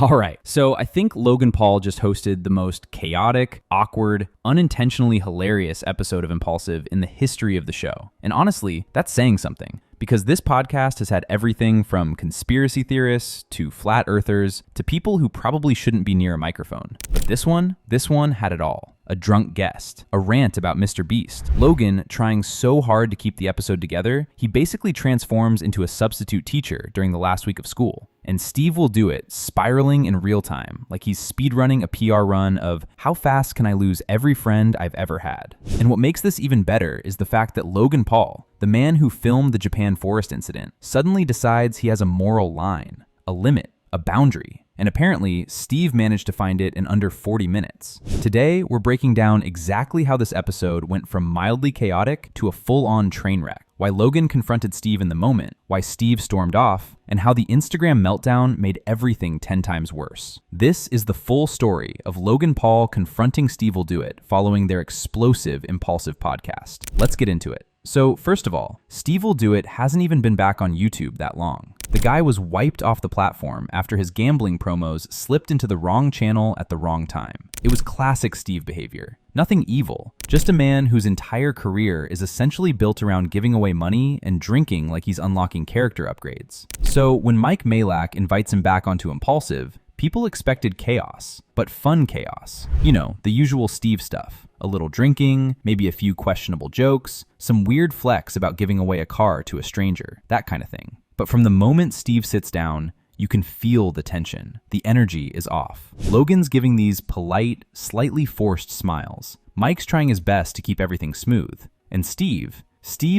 All right, so I think Logan Paul just hosted the most chaotic, awkward, unintentionally hilarious episode of Impaulsive in the history of the show. And honestly, that's saying something, because this podcast has had everything from conspiracy theorists to flat earthers to people who probably shouldn't be near a microphone. But this one had it all. A drunk guest, a rant about MrBeast, Logan trying so hard to keep the episode together, he basically transforms into a substitute teacher during the last week of school. And SteveWillDoIt spiraling in real time, like he's speedrunning a PR run of how fast can I lose every friend I've ever had. And what makes this even better is the fact that Logan Paul, the man who filmed the Japan forest incident, suddenly decides he has a moral line, a limit, a boundary. And apparently, Steve managed to find it in under 40 minutes. Today, we're breaking down exactly how this episode went from mildly chaotic to a full-on train wreck, why Logan confronted Steve in the moment, why Steve stormed off, and how the Instagram meltdown made everything 10 times worse. This is the full story of Logan Paul confronting SteveWillDoIt following their explosive Impaulsive podcast. Let's get into it. So first of all, SteveWillDoIt hasn't even been back on YouTube that long. The guy was wiped off the platform after his gambling promos slipped into the wrong channel at the wrong time. It was classic Steve behavior. Nothing evil, just a man whose entire career is essentially built around giving away money and drinking like he's unlocking character upgrades. So when Mike Malak invites him back onto Impaulsive, people expected chaos, but fun chaos. You know, the usual Steve stuff. A little drinking, maybe a few questionable jokes, some weird flex about giving away a car to a stranger, that kind of thing. But from the moment Steve sits down, you can feel the tension. The energy is off. Logan's giving these polite, slightly forced smiles. Mike's trying his best to keep everything smooth. And Steve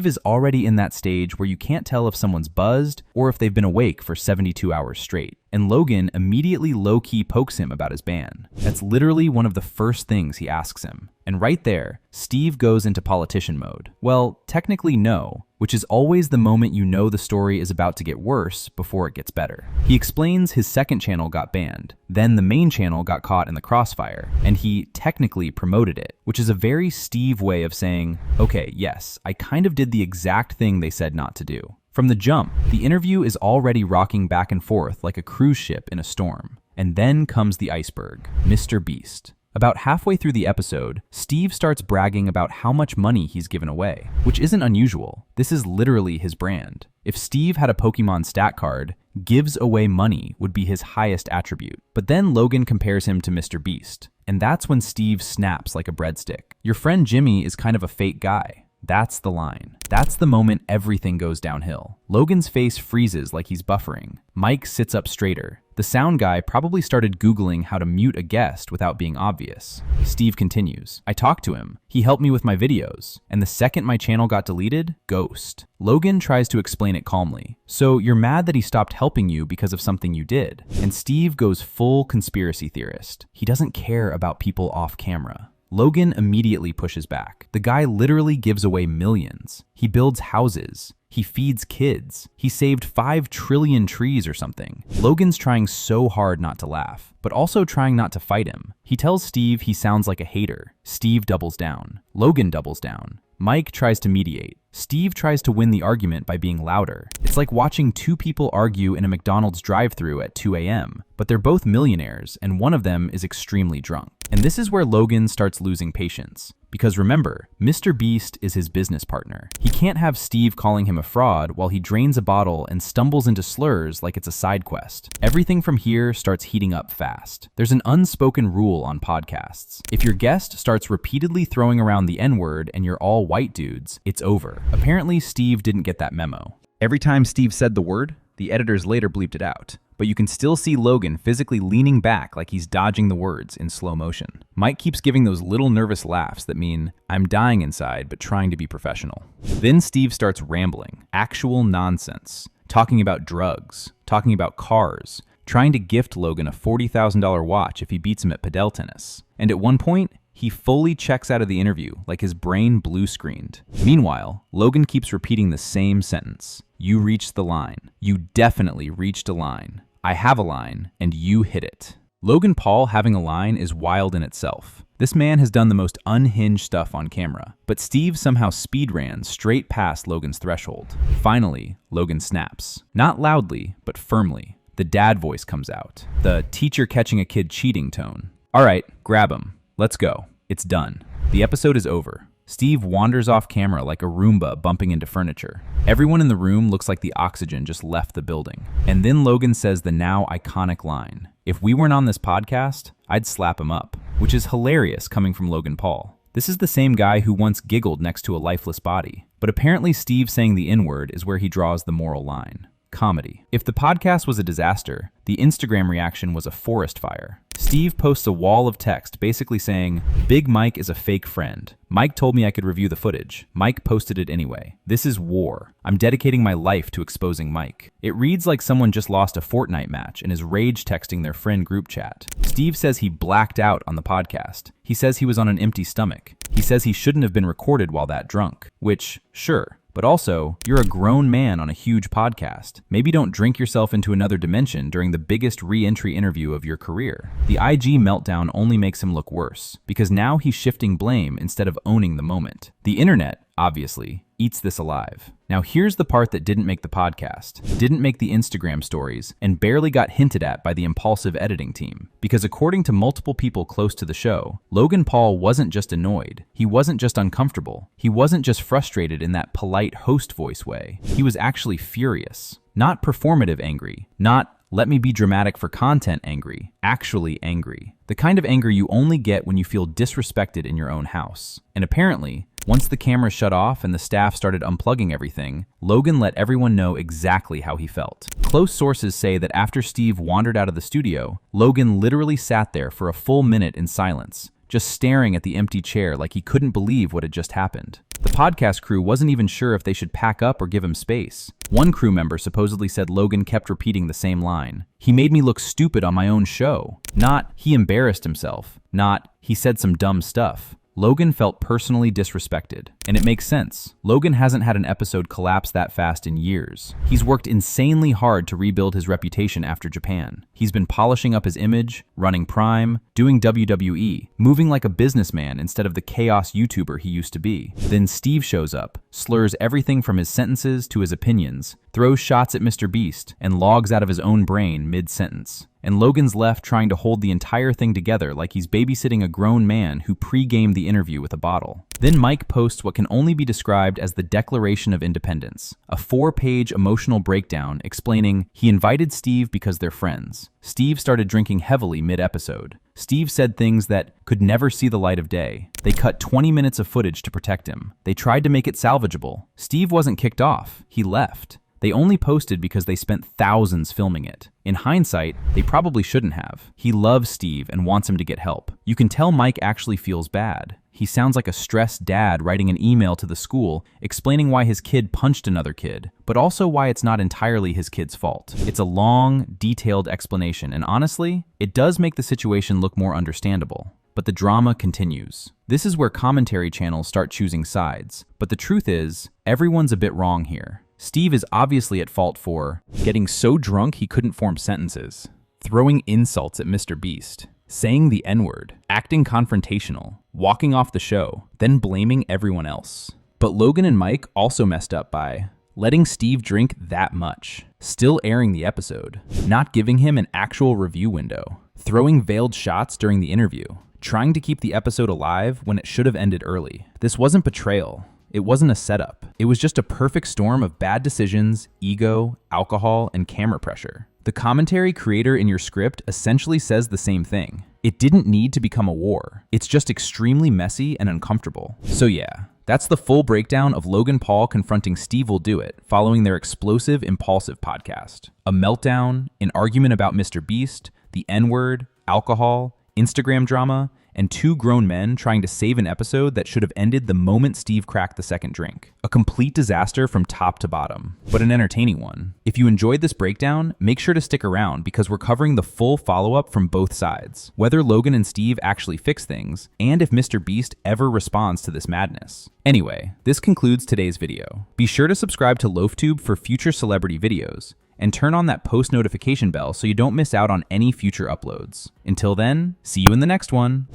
is already in that stage where you can't tell if someone's buzzed or if they've been awake for 72 hours straight. And Logan immediately low-key pokes him about his ban. That's literally one of the first things he asks him. And right there, Steve goes into politician mode. Well, technically no, which is always the moment you know the story is about to get worse before it gets better. He explains his second channel got banned, then the main channel got caught in the crossfire, and he technically promoted it, which is a very Steve way of saying, okay, yes, I kind of did the exact thing they said not to do. From the jump, the interview is already rocking back and forth like a cruise ship in a storm. And then comes the iceberg, MrBeast. About halfway through the episode, Steve starts bragging about how much money he's given away, which isn't unusual. This is literally his brand. If Steve had a Pokemon stat card, gives away money would be his highest attribute. But then Logan compares him to MrBeast, and that's when Steve snaps like a breadstick. Your friend Jimmy is kind of a fake guy. That's the line. That's the moment everything goes downhill. Logan's face freezes like he's buffering. Mike sits up straighter. The sound guy probably started Googling how to mute a guest without being obvious. Steve continues. I talked to him. He helped me with my videos. And the second my channel got deleted, ghost. Logan tries to explain it calmly. So you're mad that he stopped helping you because of something you did. And Steve goes full conspiracy theorist. He doesn't care about people off camera. Logan immediately pushes back. The guy literally gives away millions. He builds houses. He feeds kids. He saved 5 trillion trees or something. Logan's trying so hard not to laugh, but also trying not to fight him. He tells Steve he sounds like a hater. Steve doubles down. Logan doubles down. Mike tries to mediate. Steve tries to win the argument by being louder. It's like watching two people argue in a McDonald's drive-thru at 2 a.m., but they're both millionaires and one of them is extremely drunk. And this is where Logan starts losing patience. Because remember, MrBeast is his business partner. He can't have Steve calling him a fraud while he drains a bottle and stumbles into slurs like it's a side quest. Everything from here starts heating up fast. There's an unspoken rule on podcasts. If your guest starts repeatedly throwing around the N-word and you're all white dudes, it's over. Apparently, Steve didn't get that memo. Every time Steve said the word, the editors later bleeped it out. But you can still see Logan physically leaning back like he's dodging the words in slow motion. Mike keeps giving those little nervous laughs that mean, I'm dying inside but trying to be professional. Then Steve starts rambling, actual nonsense, talking about drugs, talking about cars, trying to gift Logan a $40,000 watch if he beats him at padel tennis. And at one point, he fully checks out of the interview like his brain blue-screened. Meanwhile, Logan keeps repeating the same sentence. You reached the line. You definitely reached a line. I have a line, and you hit it. Logan Paul having a line is wild in itself. This man has done the most unhinged stuff on camera, but Steve somehow speed ran straight past Logan's threshold. Finally, Logan snaps. Not loudly, but firmly. The dad voice comes out. The teacher catching a kid cheating tone. All right, grab him. Let's go. It's done. The episode is over. Steve wanders off camera like a Roomba bumping into furniture. Everyone in the room looks like the oxygen just left the building. And then Logan says the now iconic line, "If we weren't on this podcast, I'd slap him up," which is hilarious coming from Logan Paul. This is the same guy who once giggled next to a lifeless body. But apparently Steve saying the N-word is where he draws the moral line. Comedy. If the podcast was a disaster, the Instagram reaction was a forest fire. Steve posts a wall of text basically saying, "Big Mike is a fake friend. Mike told me I could review the footage. Mike posted it anyway. This is war. I'm dedicating my life to exposing Mike." It reads like someone just lost a Fortnite match and is rage texting their friend group chat. Steve says he blacked out on the podcast. He says he was on an empty stomach. He says he shouldn't have been recorded while that drunk, which, sure. But also, you're a grown man on a huge podcast. Maybe don't drink yourself into another dimension during the biggest re-entry interview of your career. The IG meltdown only makes him look worse, because now he's shifting blame instead of owning the moment. The internet, obviously, eats this alive. Now here's the part that didn't make the podcast, didn't make the Instagram stories, and barely got hinted at by the Impaulsive editing team. Because according to multiple people close to the show, Logan Paul wasn't just annoyed, he wasn't just uncomfortable, he wasn't just frustrated in that polite host voice way. He was actually furious. Not performative angry, not let me be dramatic for content angry, actually angry. The kind of anger you only get when you feel disrespected in your own house. And apparently, once the cameras shut off and the staff started unplugging everything, Logan let everyone know exactly how he felt. Close sources say that after Steve wandered out of the studio, Logan literally sat there for a full minute in silence, just staring at the empty chair like he couldn't believe what had just happened. The podcast crew wasn't even sure if they should pack up or give him space. One crew member supposedly said Logan kept repeating the same line. "He made me look stupid on my own show." Not, "he embarrassed himself." Not, "he said some dumb stuff." Logan felt personally disrespected. And it makes sense. Logan hasn't had an episode collapse that fast in years. He's worked insanely hard to rebuild his reputation after Japan. He's been polishing up his image, running Prime, doing WWE, moving like a businessman instead of the chaos YouTuber he used to be. Then Steve shows up, slurs everything from his sentences to his opinions, throws shots at MrBeast, and logs out of his own brain mid-sentence. And Logan's left trying to hold the entire thing together like he's babysitting a grown man who pre-gamed the interview with a bottle. Then Mike posts what can only be described as the Declaration of Independence, a 4-page emotional breakdown explaining he invited Steve because they're friends. Steve started drinking heavily mid-episode. Steve said things that could never see the light of day. They cut 20 minutes of footage to protect him. They tried to make it salvageable. Steve wasn't kicked off. He left. They only posted because they spent thousands filming it. In hindsight, they probably shouldn't have. He loves Steve and wants him to get help. You can tell Mike actually feels bad. He sounds like a stressed dad writing an email to the school explaining why his kid punched another kid, but also why it's not entirely his kid's fault. It's a long, detailed explanation, and honestly, it does make the situation look more understandable. But the drama continues. This is where commentary channels start choosing sides. But the truth is, everyone's a bit wrong here. Steve is obviously at fault for getting so drunk he couldn't form sentences, throwing insults at MrBeast, saying the N-word, acting confrontational, walking off the show, then blaming everyone else. But Logan and Mike also messed up by letting Steve drink that much, still airing the episode, not giving him an actual review window, throwing veiled shots during the interview, trying to keep the episode alive when it should have ended early. This wasn't betrayal. It wasn't a setup. It was just a perfect storm of bad decisions, ego, alcohol, and camera pressure. The commentary creator in your script essentially says the same thing. It didn't need to become a war. It's just extremely messy and uncomfortable. So yeah, that's the full breakdown of Logan Paul confronting SteveWillDoIt following their explosive Impaulsive podcast. A meltdown, an argument about MrBeast, the N-word, alcohol, Instagram drama, and 2 grown men trying to save an episode that should have ended the moment Steve cracked the second drink. A complete disaster from top to bottom, but an entertaining one. If you enjoyed this breakdown, make sure to stick around because we're covering the full follow-up from both sides, whether Logan and Steve actually fix things, and if MrBeast ever responds to this madness. Anyway, this concludes today's video. Be sure to subscribe to LoafTube for future celebrity videos, and turn on that post notification bell so you don't miss out on any future uploads. Until then, see you in the next one.